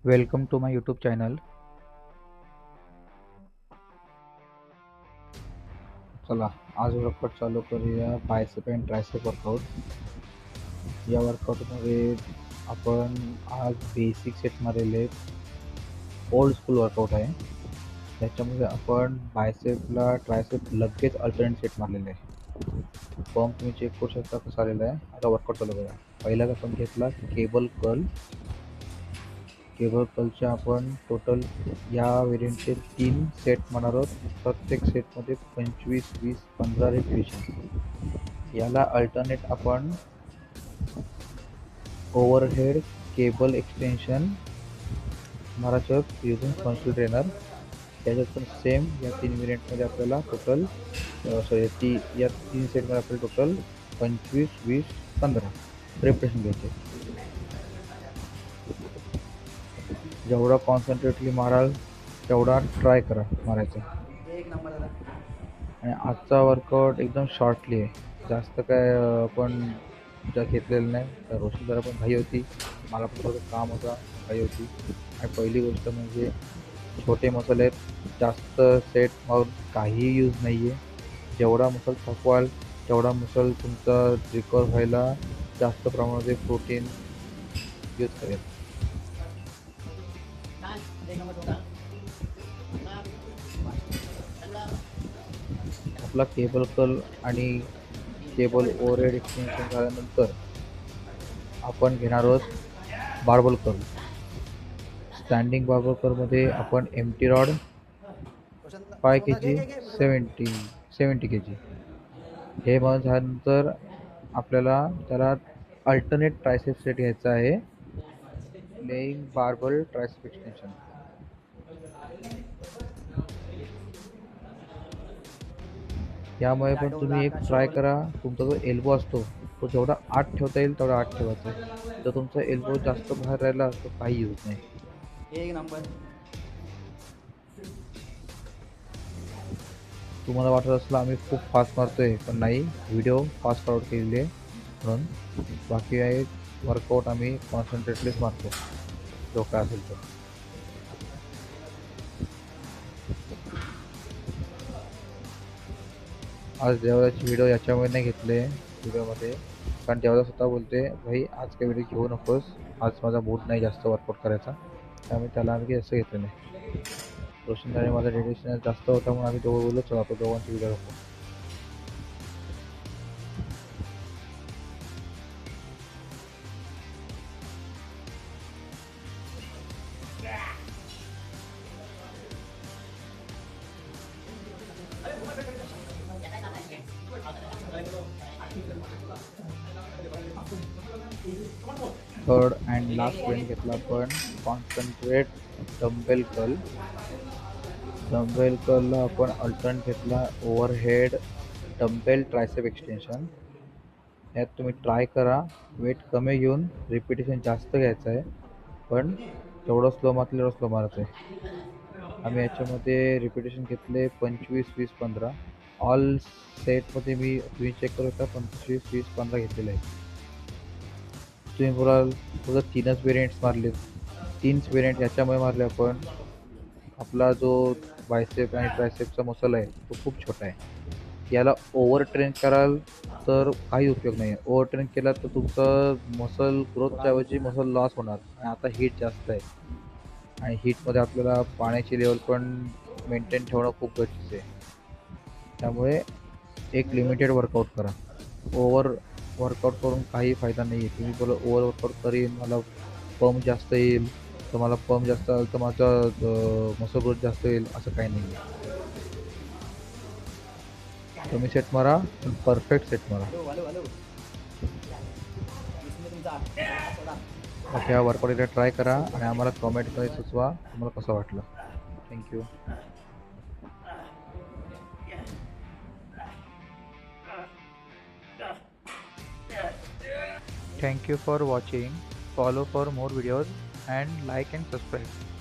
Welcome to my YouTube channel. चला आज workout चालू करूया बायसेप अँड ट्रायसेप वर्कआउट. या वर्कआउटमध्ये आपण आज बेसिक सेट मारलेले ओल्ड स्कूल वर्कआउट आहे. त्याच्यामध्ये आपण बायसेपला ट्रायसेप लगेच अल्टरनेट सेट मारलेले आहे. फॉर्म तुम्ही चेक करू शकता कसा आलेला आहे. आता वर्कआउट चालू करूया. पहिलाच आपण घेतला केबल कर्ल. केबल कर्लचे आपण टोटल या व्हेरियंटचे 3 सेट मारणार आहोत. प्रत्येक सेटमध्ये 25, 20, 15 रिपिटेशन. याला अल्टरनेट आपण ओव्हरहेड केबल एक्सटेन्शन मारायचं आहोत युजिंग फंक्शनल ट्रेनर. त्याच्यात पण सेम या 3 व्हेरियंटमध्ये आपल्याला टोटल या 3 सेटमध्ये आपल्याला टोटल 25, 20, 15 रिपिटेशन घ्यायचे. जेवढा कॉन्सन्ट्रेटली माराल तेवढा ट्राय करा मारायचा. आणि आजचा वर्कआउट एकदम शॉर्टली आहे. जास्त काय आपण घेतलेलं नाही. तर रोशन जरा पण घाई होती, मला पण थोडं काम होता, घाई होती. आणि पहिली गोष्ट म्हणजे छोटे मसल आहेत, जास्त सेट मारून काही यूज नाही आहे. जेवढा मसल थकवाल तेवढा मसल तुमचा रिकवर व्हायला जास्त प्रमाणामध्ये प्रोटीन यूज करेल. आपला केबल कर्ल आणि केबल ओव्हरहेड एक्सटेन्शन झाल्यानंतर आपण घेणार आहोत बार्बल कर्ल. स्टँडिंग बार्बल कर्लमध्ये आपण एम्प्टी रॉड 5 kg 70 kg हे मग झाल्यानंतर आपल्याला त्याला अल्टरनेट ट्रायसेप सेट घ्यायचा आहे. Laying barbell tricep extension. यामुळे पण तुम्ही एक ट्राय करा, तुमचा जो एल्बो असतो तो जेवढा आत ठेवता येईल तेवढा आत ठेवायचा आहे. जर तुमचा एल्बो जास्त बाहेर राहिला तर काही यूज नाही. एक नंबर. तुम्हाला वाटत असलं आम्ही खूप फास्ट मारतोय, पण नाही, व्हिडिओ फास्ट फॉरवर्ड केलेली आहे म्हणून. बाकी आहे वर्कआउट आम्ही कॉन्सन्ट्रेटलीच मारतो जो काय असेल तो. आज देवदाची व्हिडिओ याच्यामुळे नाही घेतले व्हिडिओमध्ये, कारण देवदा स्वतः बोलते भाई आज काही व्हिडिओ घेऊ नकोस, आज माझा मूड नाही जास्त वर्कआउट करायचा. त्यामुळे त्याला आम्ही काही असं घेतलं नाही. रोशनदाने माझा डेडिकेशन जास्त होता म्हणून आम्ही दोघं बोललो चला आपण दोघांची व्हिडिओ दाखवू. थर्ड अँड लास्ट पॉईंट घेतला आपण कॉन्सन्ट्रेट डम्बेल कर्ल. डम्बेल कर्लला आपण अल्टरनेट घेतला ओव्हरहेड डम्बेल ट्रायसेप एक्सटेन्शन. यात तुम्ही ट्राय करा वेट कमी घेऊन रिपिटेशन जास्त घ्यायचं आहे, पण जेवढं स्लो मारलं तेवढं स्लो मारायचं आहे. आम्ही याच्यामध्ये रिपिटेशन घेतले 25, 20, 15. ऑल सेटमध्ये मी तुम्ही चेक करू शकता 25, 20, 15 घेतलेले आहे. तुम्ही बोलाल फक्त 3च व्हेरियंट्स मारले. 3च व्हेरियंट याच्यामुळे मारले आपण, आपला जो बायसेप आणि ट्रायसेपचा मसल आहे तो खूप छोटा आहे. याला ओव्हर ट्रेन कराल तर काही उपयोग नाही आहे. ओव्हर ट्रेन केला तर तुमचं मसल ग्रोथच्या ऐवजी मसल लॉस होणार. आणि आता हीट जास्त आहे आणि हीटमध्ये आपल्याला पाण्याची लेवल पण मेंटेन ठेवणं खूप गरजेचं आहे. त्यामुळे एक लिमिटेड वर्कआउट करा. ओव्हर वर्कआउट करून काही फायदा नाही आहे. तुम्ही बोला ओव्हर वर्कआउट करीन मला पंप जास्त येईल, तर मला पंप जास्त आलं तर माझा मसल ग्रोथ जास्त येईल, असं काही नाही आहे. तुम्ही सेट मारा पण परफेक्ट सेट मारा. बाकी हा वर्कआउट एकदा ट्राय करा आणि आम्हाला कमेंटमध्ये सुचवा तुम्हाला कसं वाटलं. Thank you. Thank you for watching. Follow for more videos and like and subscribe.